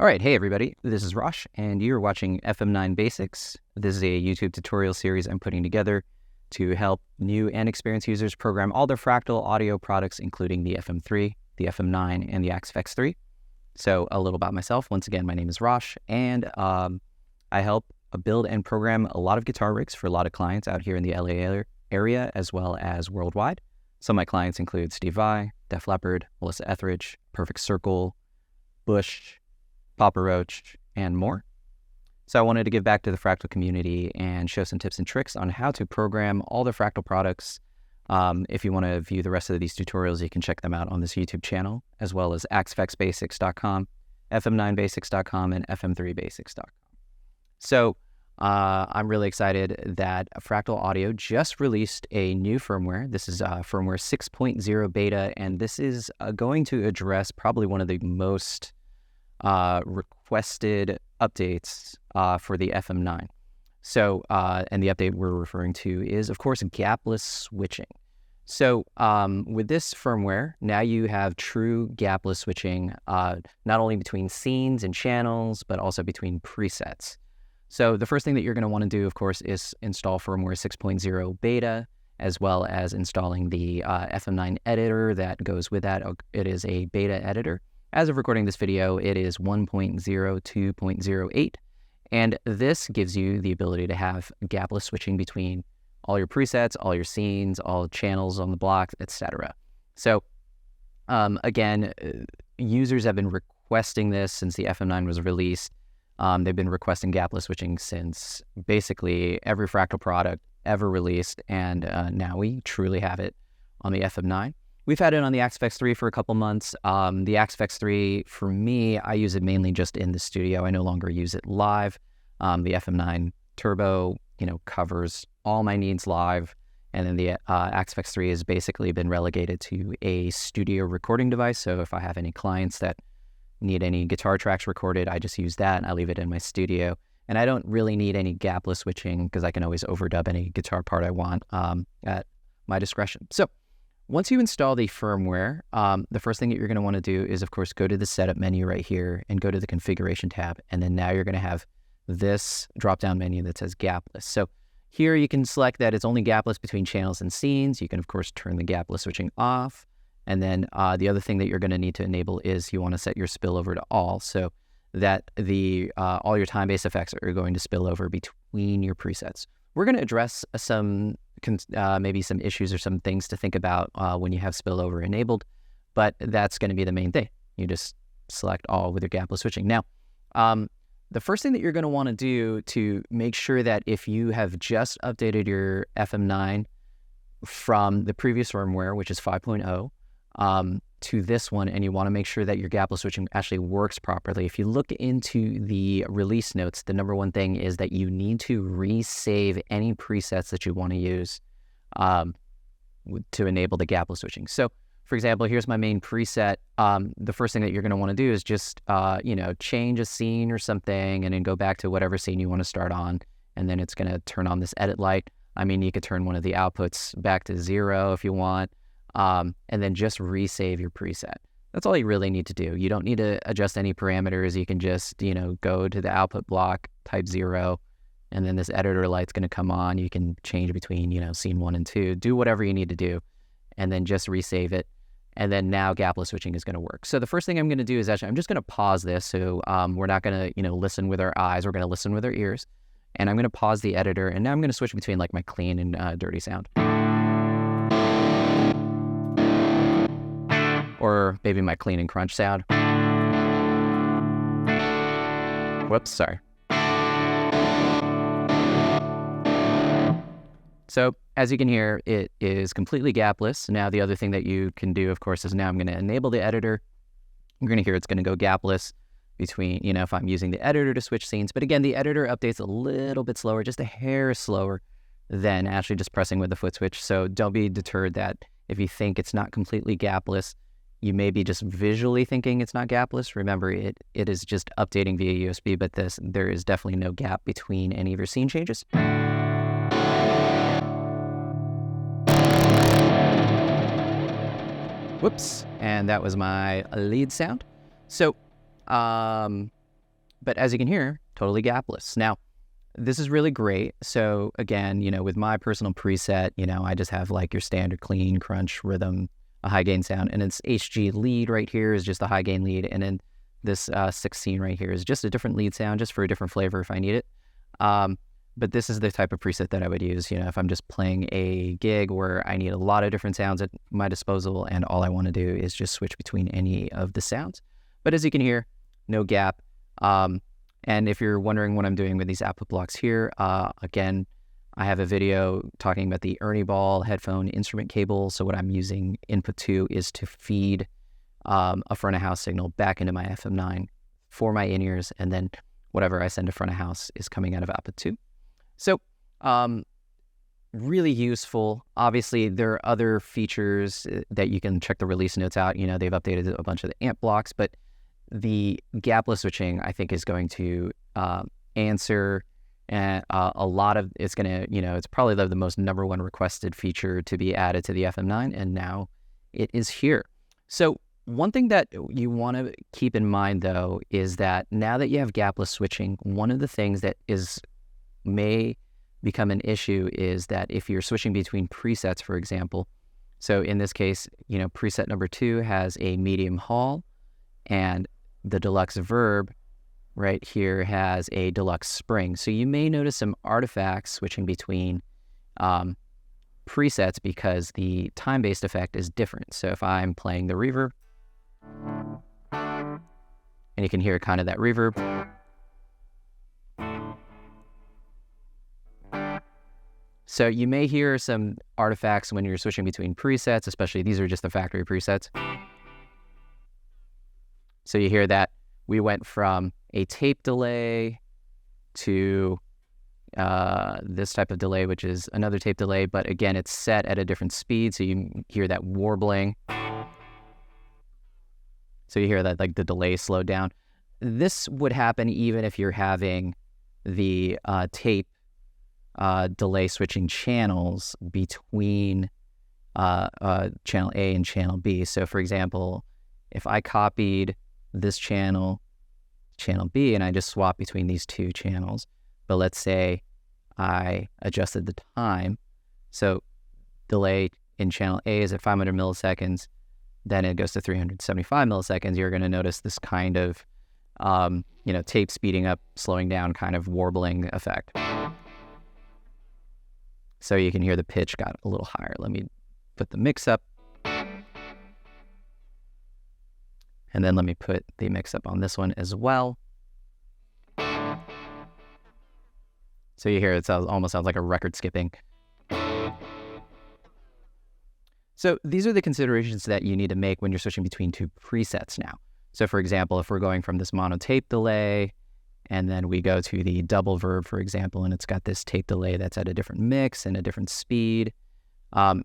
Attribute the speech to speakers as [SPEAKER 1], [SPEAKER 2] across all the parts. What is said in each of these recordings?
[SPEAKER 1] All right, hey everybody, this is Rosh, and you're watching FM9 Basics. This is a YouTube tutorial series I'm putting together to help new and experienced users program all their fractal audio products, including the FM3, the FM9, and the XFX3. So a little about myself. Once again, my name is Rosh, and I help build and program a lot of guitar rigs for a lot of clients out here in the LA area, as well as worldwide. Some of my clients include Steve Vai, Leppard, Melissa Etheridge, Perfect Circle, Bush, Papa Roach, and more. So I wanted to give back to the fractal community and show some tips and tricks on how to program all the fractal products. If you want to view the rest of these tutorials, you can check them out on this YouTube channel, as well as xfxbasics.com, fm9basics.com, and fm3basics.com. So I'm really excited that Fractal Audio just released a new firmware. This is firmware 6.0 beta, and this is going to address probably one of the most requested updates for the FM9. So, and the update we're referring to is, of course, gapless switching. So, with this firmware, now you have true gapless switching, not only between scenes and channels, but also between presets. So the first thing that you're going to want to do, of course, is install firmware 6.0 beta, as well as installing the FM9 editor that goes with that. It is a beta editor. As of recording this video, it is 1.02.08, and this gives you the ability to have gapless switching between all your presets, all your scenes, all channels on the block, etc. So again, users have been requesting this since the FM9 was released. They've been requesting gapless switching since basically every fractal product ever released, and now we truly have it on the FM9. We've had it on the XFX3 for a couple months. The XFX3, for me, I use it mainly just in the studio. I no longer use it live. The FM9 Turbo, covers all my needs live, and then the XFX3 has basically been relegated to a studio recording device. So if I have any clients that need any guitar tracks recorded, I just use that and I leave it in my studio. And I don't really need any gapless switching because I can always overdub any guitar part I want at my discretion. So once you install the firmware, the first thing that you're going to want to do is, of course, go to the setup menu right here and go to the configuration tab. And then now you're going to have this drop-down menu that says gapless. So here you can select that it's only gapless between channels and scenes. You can, of course, turn the gapless switching off. And then the other thing that you're going to need to enable is you want to set your spillover to all, so that the all your time-based effects are going to spill over between your presets. We're going to address some maybe some issues or some things to think about when you have spillover enabled, but that's going to be the main thing. You just select all with your gapless switching. Now, the first thing that you're going to want to do to make sure that if you have just updated your FM9 from the previous firmware, which is 5.0, to this one, and you want to make sure that your gapless switching actually works properly. If you look into the release notes, the number one thing is that you need to resave any presets that you want to use to enable the gapless switching. So, for example, here's my main preset. The first thing that you're going to want to do is just, change a scene or something, and then go back to whatever scene you want to start on, and then it's going to turn on this edit light. I mean, you could turn one of the outputs back to 0 if you want. And then just resave your preset. That's all you really need to do. You don't need to adjust any parameters. You can just, go to the output block, type 0, and then this editor light's going to come on. You can change between, scene 1 and 2, do whatever you need to do, and then just resave it. And then now gapless switching is going to work. So the first thing I'm going to do is actually, I'm just going to pause this. So we're not going to, listen with our eyes. We're going to listen with our ears. And I'm going to pause the editor. And now I'm going to switch between like my clean and dirty sound. Or maybe my clean and crunch sound. Whoops, sorry. So as you can hear, it is completely gapless. Now the other thing that you can do, of course, is now I'm going to enable the editor. You're going to hear it's going to go gapless between, if I'm using the editor to switch scenes. But again, the editor updates a little bit slower, just a hair slower than actually just pressing with the foot switch. So don't be deterred that if you think it's not completely gapless, you may be just visually thinking it's not gapless. Remember, it is just updating via USB, but there is definitely no gap between any of your scene changes. Whoops, and that was my lead sound. So But as you can hear, totally gapless. Now, this is really great. So again, with my personal preset, I just have like your standard clean, crunch, rhythm, a high gain sound, and it's HG lead right here is just a high gain lead, and then this 16 right here is just a different lead sound, just for a different flavor if I need it. But this is the type of preset that I would use, if I'm just playing a gig where I need a lot of different sounds at my disposal and all I want to do is just switch between any of the sounds. But as you can hear, no gap. And if you're wondering what I'm doing with these output blocks here, again, I have a video talking about the Ernie Ball headphone instrument cable. So what I'm using input 2 is to feed a front of house signal back into my FM9 for my in-ears, and then whatever I send to front of house is coming out of output 2. So really useful. Obviously, there are other features that you can check the release notes out. They've updated a bunch of the amp blocks, but the gapless switching, I think, is going to answer a lot of, it's going to, it's probably the most number one requested feature to be added to the FM9, and now it is here. So one thing that you want to keep in mind, though, is that now that you have gapless switching, one of the things that may become an issue is that if you're switching between presets, for example, so in this case, preset number 2 has a medium hall, and the deluxe verb right here has a deluxe spring. So you may notice some artifacts switching between presets because the time-based effect is different. So if I'm playing the reverb, and you can hear kind of that reverb. So you may hear some artifacts when you're switching between presets, especially these are just the factory presets. So you hear that we went from a tape delay to this type of delay, which is another tape delay, but again, it's set at a different speed. So you hear that warbling. So you hear that like the delay slowed down. This would happen even if you're having the tape delay switching channels between channel A and channel B. So for example, if I copied this channel B, and I just swap between these two channels, but let's say I adjusted the time. So delay in channel A is at 500 milliseconds, then it goes to 375 milliseconds. You're going to notice this kind of, tape speeding up, slowing down kind of warbling effect. So you can hear the pitch got a little higher. Let me put the mix up. And then let me put the mix up on this one as well. So you hear it almost sounds like a record skipping. So these are the considerations that you need to make when you're switching between two presets now. So for example, if we're going from this mono tape delay, and then we go to the double verb, for example, and it's got this tape delay that's at a different mix and a different speed,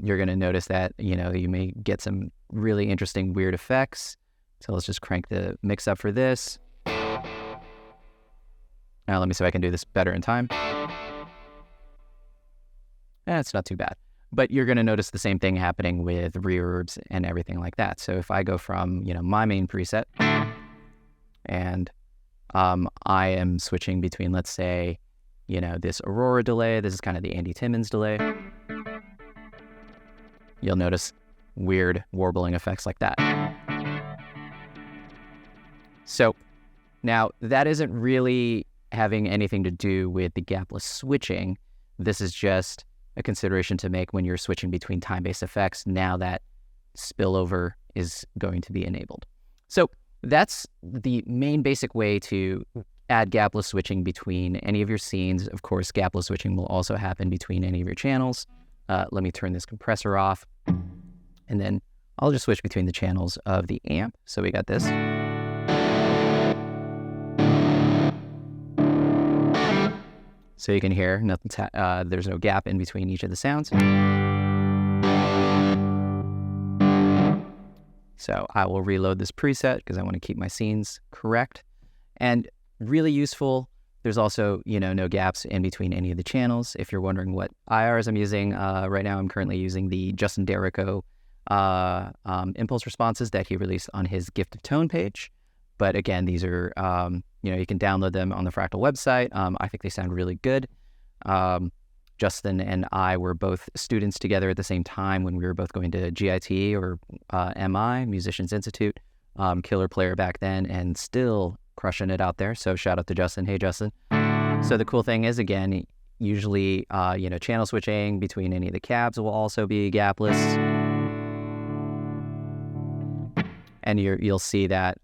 [SPEAKER 1] you're going to notice that, you may get some really interesting weird effects. So let's just crank the mix up for this. Now let me see if I can do this better in time. It's not too bad. But you're going to notice the same thing happening with reverbs and everything like that. So if I go from, my main preset, and I am switching between, let's say, this Aurora delay, this is kind of the Andy Timmons delay, you'll notice weird warbling effects like that. So now that isn't really having anything to do with the gapless switching. This is just a consideration to make when you're switching between time-based effects now that spillover is going to be enabled. So that's the main basic way to add gapless switching between any of your scenes. Of course, gapless switching will also happen between any of your channels. Let me turn this compressor off, and then I'll just switch between the channels of the amp. So we got this. So you can hear there's no gap in between each of the sounds. So I will reload this preset because I want to keep my scenes correct. And really useful, there's also, no gaps in between any of the channels. If you're wondering what IRs I'm using, right now I'm currently using the Justin Derrico impulse responses that he released on his Gift of Tone page. But again, these are you can download them on the Fractal website. I think they sound really good. Justin and I were both students together at the same time when we were both going to GIT or MI, Musicians Institute. Killer player back then and still crushing it out there. So shout out to Justin. Hey, Justin. So the cool thing is, again, usually, channel switching between any of the cabs will also be gapless. And you'll see that,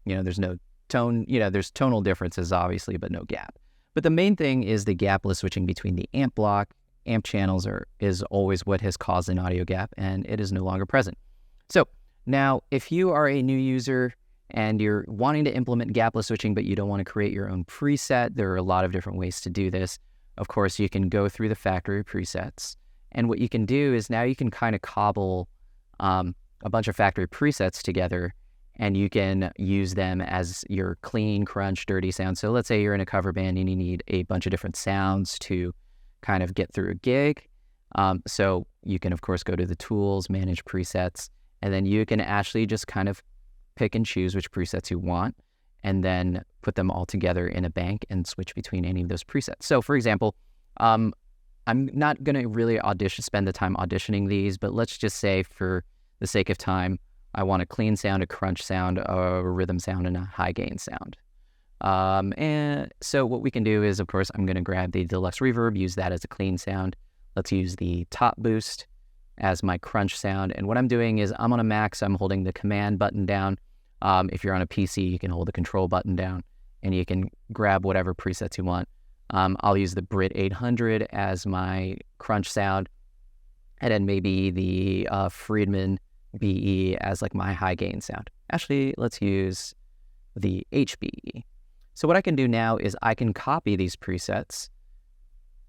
[SPEAKER 1] there's no tone, there's tonal differences, obviously, but no gap. But the main thing is the gapless switching between the amp block. Amp channels is always what has caused an audio gap, and it is no longer present. So now, if you are a new user and you're wanting to implement gapless switching, but you don't want to create your own preset, there are a lot of different ways to do this. Of course, you can go through the factory presets. And what you can do is now you can kind of cobble a bunch of factory presets together, and you can use them as your clean, crunch, dirty sound. So let's say you're in a cover band and you need a bunch of different sounds to kind of get through a gig. So you can, of course, go to the tools, manage presets, and then you can actually just kind of pick and choose which presets you want, and then put them all together in a bank and switch between any of those presets. So for example, I'm not going to really spend the time auditioning these, but let's just say for the sake of time, I want a clean sound, a crunch sound, a rhythm sound, and a high gain sound. And so what we can do is, of course, I'm going to grab the deluxe reverb, use that as a clean sound. Let's use the top boost as my crunch sound. And what I'm doing is I'm on a Mac, so I'm holding the command button down. If you're on a PC, you can hold the control button down and you can grab whatever presets you want. I'll use the Brit 800 as my crunch sound, and then maybe the Friedman BE as like my high gain sound. Actually, let's use the HBE. So what I can do now is I can copy these presets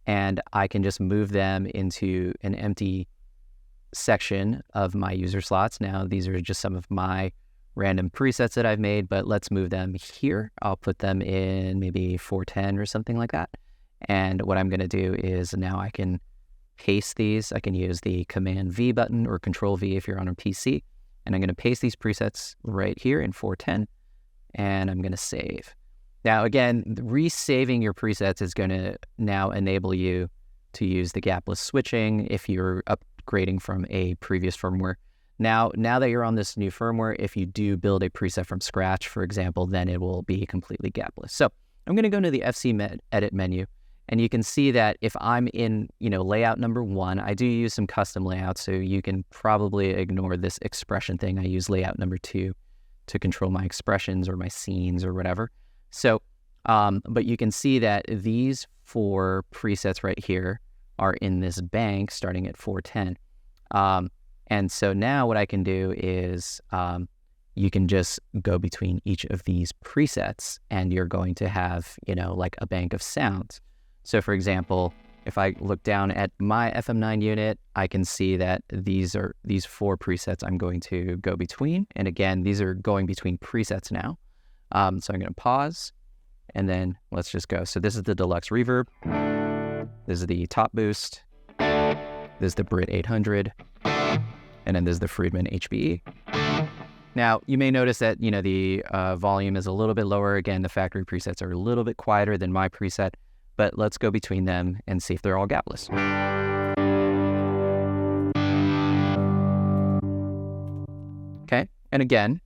[SPEAKER 1] and I can just move them into an empty section of my user slots. Now, these are just some of my random presets that I've made, but let's move them here. I'll put them in maybe 410 or something like that. And what I'm going to do is now I can paste these. I can use the Command V button or Control V if you're on a PC. And I'm going to paste these presets right here in 410. And I'm going to save. Now, again, resaving your presets is going to now enable you to use the gapless switching if you're upgrading from a previous firmware. Now that you're on this new firmware, if you do build a preset from scratch, for example, then it will be completely gapless. So I'm going to go into the FC edit menu, and you can see that if I'm in, layout number 1, I do use some custom layouts, so you can probably ignore this expression thing. I use layout number 2 to control my expressions or my scenes or whatever. So, but you can see that these 4 presets right here are in this bank starting at 410. And so now what I can do is you can just go between each of these presets and you're going to have, like a bank of sounds. So for example, if I look down at my FM9 unit, I can see that these 4 presets I'm going to go between. And again, these are going between presets now. So I'm going to pause and then let's just go. So this is the deluxe reverb. This is the top boost. This is the Brit 800. And then there's the Friedman HBE. Now, you may notice that, the volume is a little bit lower. Again, the factory presets are a little bit quieter than my preset, but let's go between them and see if they're all gapless. Okay, and again,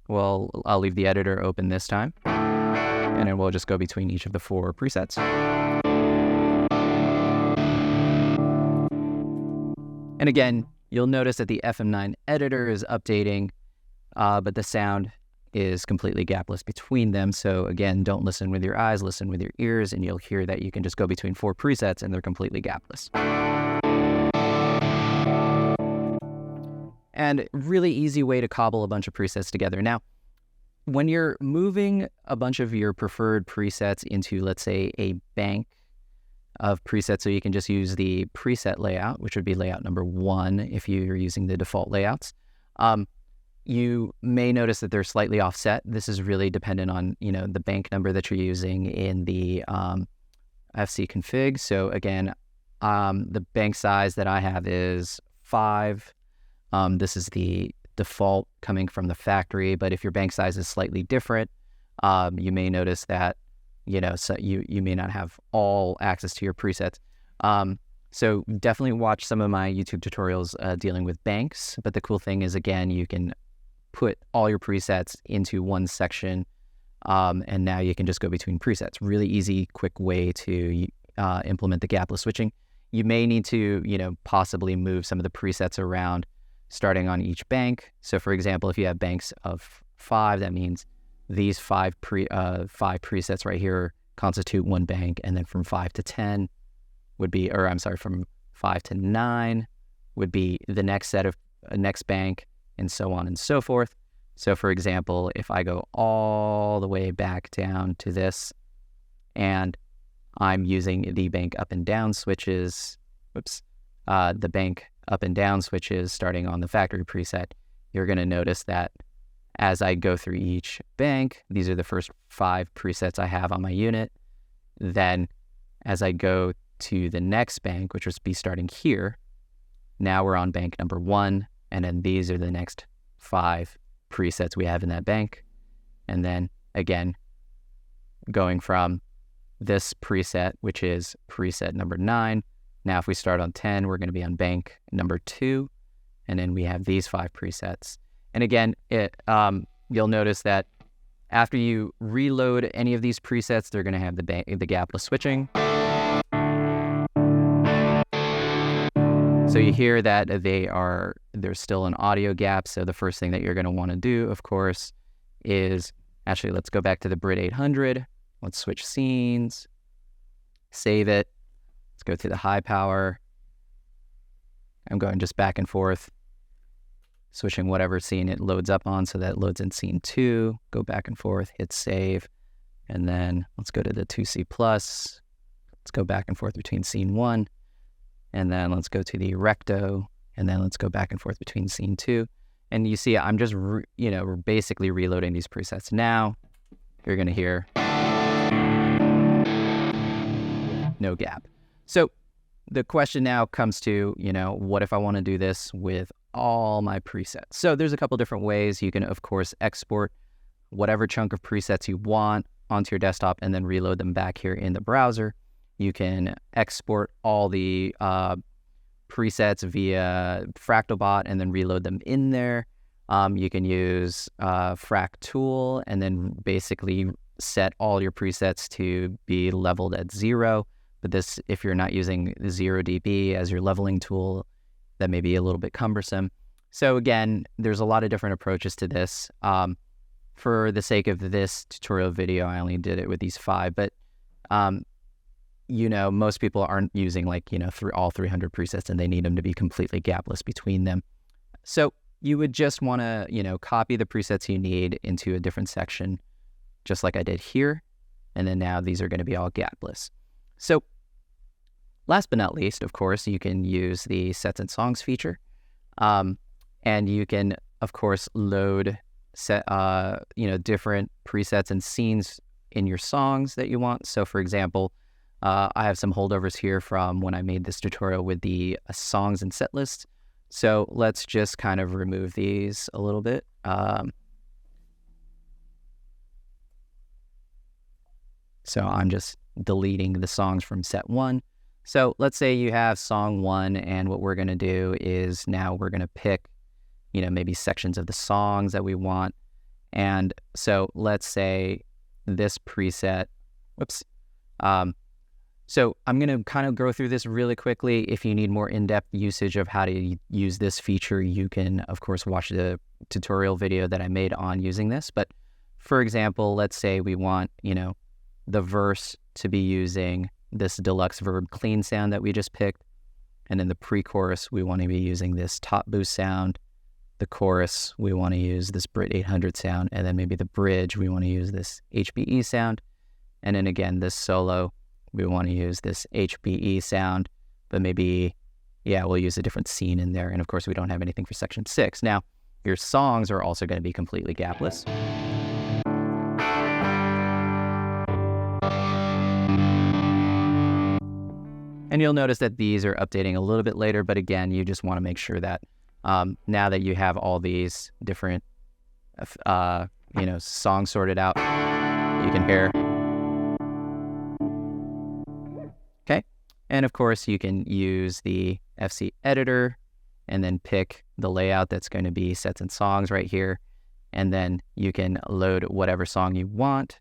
[SPEAKER 1] well, I'll leave the editor open this time, and then we'll just go between each of the 4 presets. And again, you'll notice that the FM9 editor is updating, but the sound is completely gapless between them. So again, don't listen with your eyes, listen with your ears, and you'll hear that you can just go between 4 presets and they're completely gapless. And really easy way to cobble a bunch of presets together. Now, when you're moving a bunch of your preferred presets into, let's say, a bank of presets, so you can just use the preset layout, which would be layout number 1 if you're using the default layouts. You may notice that they're slightly offset. This is really dependent on, the bank number that you're using in the FC config. So again, the bank size that I have is 5. This is the default coming from the factory, but if your bank size is slightly different, You may notice that, so you may not have all access to your presets. So definitely watch some of my YouTube tutorials dealing with banks. But the cool thing is, again, you can put all your presets into one section, and now you can just go between presets. Really easy, quick way to implement the gapless switching. You may need to, possibly move some of the presets around starting on each bank. So for example, if you have banks of 5, that means these 5 presets right here constitute one bank, and then from 5 to 10 would be, from 5 to 9 would be the next set of next bank, and so on and so forth. So for example, if I go all the way back down to this, and I'm using the bank up and down switches, the bank up and down switches starting on the factory preset, you're going to notice that as I go through each bank, these are the first 5 presets I have on my unit. Then as I go to the next bank, which would be starting here, now we're on bank number 1, and then these are the next 5 presets we have in that bank. And then again, going from this preset, which is preset number 9. Now if we start on 10, we're going to be on bank number 2, and then we have these 5 presets. And again, you'll notice that after you reload any of these presets, they're going to have the gapless switching. So you hear that there's still an audio gap. So the first thing that you're going to want to do, of course, is actually, let's go back to the Brit 800. Let's switch scenes, save it. Let's go to the high power. I'm going just back and forth, switching whatever scene it loads up on. So that loads in scene 2, go back and forth, hit save. And then let's go to the 2C+. Let's go back and forth between scene 1. And then let's go to the recto. And then let's go back and forth between scene 2. And you see, I'm just, we're basically reloading these presets. Now you're going to hear no gap. So the question now comes to, what if I want to do this with all my presets? So there's a couple different ways. You can, of course, export whatever chunk of presets you want onto your desktop and then reload them back here in the browser. You can export all the presets via FractalBot and then reload them in there. You can use Frac Tool and then basically set all your presets to be leveled at 0. But this, if you're not using 0dB as your leveling tool, that may be a little bit cumbersome. So again, there's a lot of different approaches to this. For the sake of this tutorial video, I only did it with these 5, but most people aren't using all 300 presets, and they need them to be completely gapless between them. So you would just want to, copy the presets you need into a different section, just like I did here. And then now these are going to be all gapless. So last but not least, of course, you can use the Sets and Songs feature. And you can, of course, load different presets and scenes in your songs that you want. So for example, I have some holdovers here from when I made this tutorial with the songs and set lists. So let's just kind of remove these a little bit. So I'm just deleting the songs from set 1. So let's say you have song 1, and what we're going to do is now we're going to pick, maybe sections of the songs that we want. And so let's say this preset, so I'm going to kind of go through this really quickly. If you need more in-depth usage of how to use this feature, you can, of course, watch the tutorial video that I made on using this. But for example, let's say we want, the verse to be using this deluxe verb clean sound that we just picked. And in the pre-chorus, we want to be using this top boost sound. The chorus, we want to use this Brit 800 sound. And then maybe the bridge, we want to use this HBE sound. And then again, this solo, we want to use this HBE sound, but maybe, we'll use a different scene in there. And of course, we don't have anything for section 6. Now, your songs are also going to be completely gapless. And you'll notice that these are updating a little bit later, but again, you just want to make sure that now that you have all these different, songs sorted out, you can hear. Okay, and of course you can use the FC editor and then pick the layout that's going to be sets and songs right here, and then you can load whatever song you want.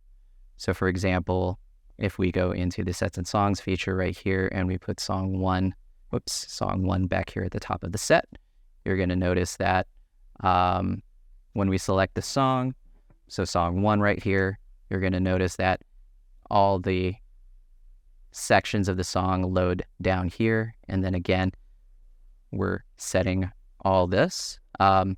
[SPEAKER 1] So for example, if we go into the sets and songs feature right here and we put song one back here at the top of the set, you're going to notice that when we select the song, so song one right here, you're going to notice that all the sections of the song load down here. And then again, we're setting all this. And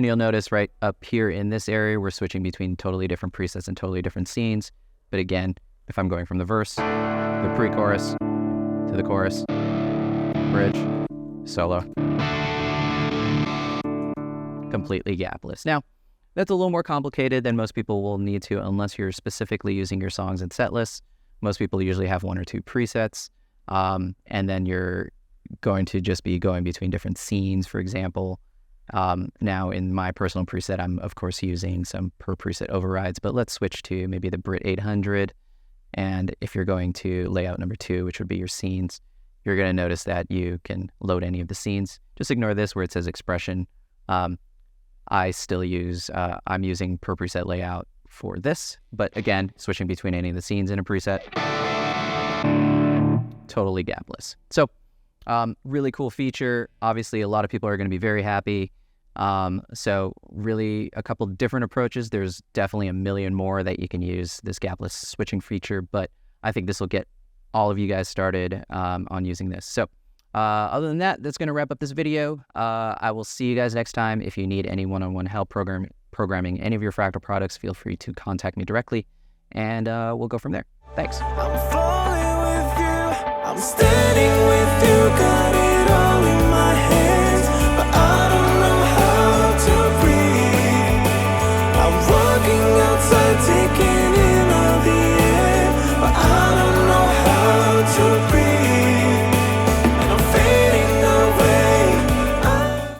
[SPEAKER 1] you'll notice right up here in this area, we're switching between totally different presets and totally different scenes. But again, if I'm going from the verse, the pre-chorus, to the chorus, bridge, solo, completely gapless. Now, that's a little more complicated than most people will need to unless you're specifically using your songs in set lists. Most people usually have one or two presets, and then you're going to just be going between different scenes, for example. Now, in my personal preset, I'm, of course, using some per preset overrides, but let's switch to maybe the Brit 800. And if you're going to layout number 2, which would be your scenes, you're going to notice that you can load any of the scenes. Just ignore this where it says expression. I still use, I'm using per preset layout for this, but again, switching between any of the scenes in a preset, totally gapless. So really cool feature. Obviously, a lot of people are going to be very happy. So really a couple different approaches. There's definitely a million more that you can use this gapless switching feature, but I think this will get all of you guys started on using this. So other than that, that's going to wrap up this video. I will see you guys next time. If you need any one-on-one help programming any of your Fractal products, feel free to contact me directly, and we'll go from there. Thanks.
[SPEAKER 2] I'm falling with you. I'm standing with you, 'cause